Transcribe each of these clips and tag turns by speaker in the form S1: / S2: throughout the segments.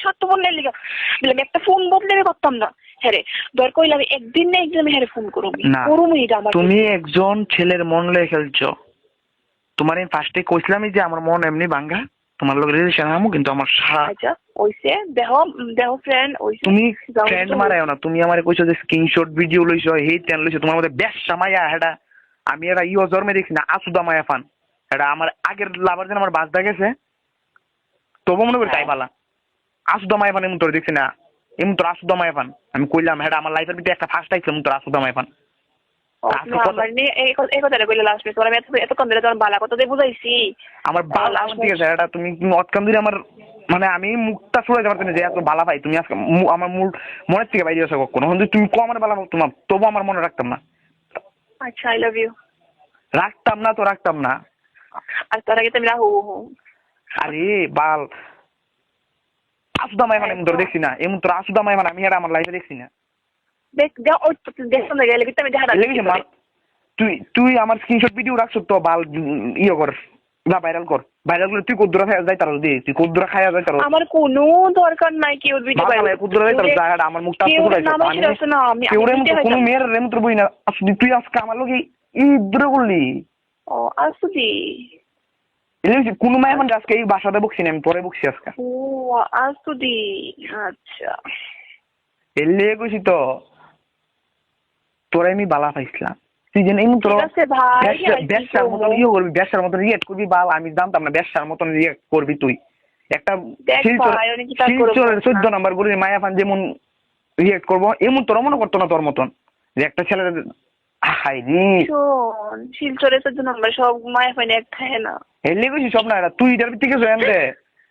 S1: স্বার্থপর নেই লিগা বললাম একটা ফোন বদলে আমি করতাম না। হ্যাঁ রে দর কইলাম একদিন না একদিন আমি হ্যাঁ ফোন করবি
S2: না
S1: করবো এটা আমার
S2: তুমি একজন ছেলের মন লয়ে খেলছো। তোমার আমি ফার্স্টে কইছিলামই যে আমার মন এমনি ভাঙ্গা, তোমার লোক রিলেশন আমু, কিন্তু আমার
S1: আচ্ছা ওইসে দেহ দেহ ফ্রেন্ড ওইসে
S2: তুমি ফ্রেন্ড মারায়ও না। তুমি আমারে কইছো যে স্ক্রিনশট ভিডিও লইছো, হেই তেন লইছো, তোমার মধ্যে বেশ মায়া হেডা আমি এরা জন্মে দেখছি না, আসুদা মায়া ফান এটা আমার আগের লাভার যেন আমার বাজদা গেছে, তবু মনে করি তাই পালা আসুদা মায়া ফান এমন তোর দেখছি না, এমন তোর আসুদা মায়া ফান। আমি কইলাম হেডা আমার লাইফের ভিতরে একটা ফার্স্ট আইছে এমন তোর আসুদা মায়া ফান। আমার বাল ঠিক আছে এটা তুমি অতকাম দিলে আমার মানে আমি মুখটা ছুড়ে যাবার যে এত বালা ভাই তুমি আজকে আমার মনের থেকে বাইরে আসো কখনো যদি তুমি কম আমার বালা তোমার তবু আমার মনে রাখতাম না।
S1: আচ্ছা আই লাভ ইউ।
S2: রাখতাম না তো রাখতাম না।
S1: আর তার আগে তুমি রাহু
S2: আরে বাল আসুদা মাই মানে এমন তোর দেখছি না, এমন তোর আসুদা মাই মানে আমি এটা আমার লাইফে দেখছি না।
S1: দেখ দেখ ওই তো দেখছ না গেলে কিন্তু আমি দেখা
S2: লেগেছে মাল। তুই তুই আমার স্ক্রিনশট ভিডিও রাখছ তো বাল ইয়ে কর না ভাইরাল কর, ভাইরাল করে তুই কুদ্দুরা খাইয়া যাই তার দি তুই কুদ্দুরা খাইয়া যাই তার।
S1: আমার কোনো দরকার নাই কেউ ভিডিও
S2: ভাইরাল কুদ্দুরা যাই তার জায়গাটা আমার মুখটা আসতে করে আমি কেউরে কোনো মেয়ের রেম তোর বই না আসলে তুই আজকে আমার লগে ইদ্র করলি।
S1: ও আসুদি
S2: এলেছি কোন মায়ের মানে আজকে এই বাসাতে বকছি না, আমি পরে বকছি আজকে।
S1: ও আসুদি আচ্ছা
S2: এলে কইছি তো তোরে আমি বালা পাইছিলাম তুই যেন এমন তোর ব্যবসার মতন ইয়ে করবি, ব্যবসার মতন রিয়েক্ট করবি বাল আমি জানতাম না ব্যবসার মতন রিয়েক্ট করবি তুই। একটা শিলচরের 14 নম্বর গুলির মায়া ফান যেমন রিয়েক্ট করবো এমন তোর মনে করতো না তোর মতন যে একটা ছেলের হাই রে
S1: শোন শিলচরে 14 নম্বর সব মায়া ফান এক থাকে না।
S2: এলে কইছি সব না তুই এটার থেকে জয়েন দে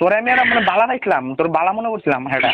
S2: তোরে আমি আর মানে বালা পাইছিলাম তোর বালা মনে করছিলাম এটা।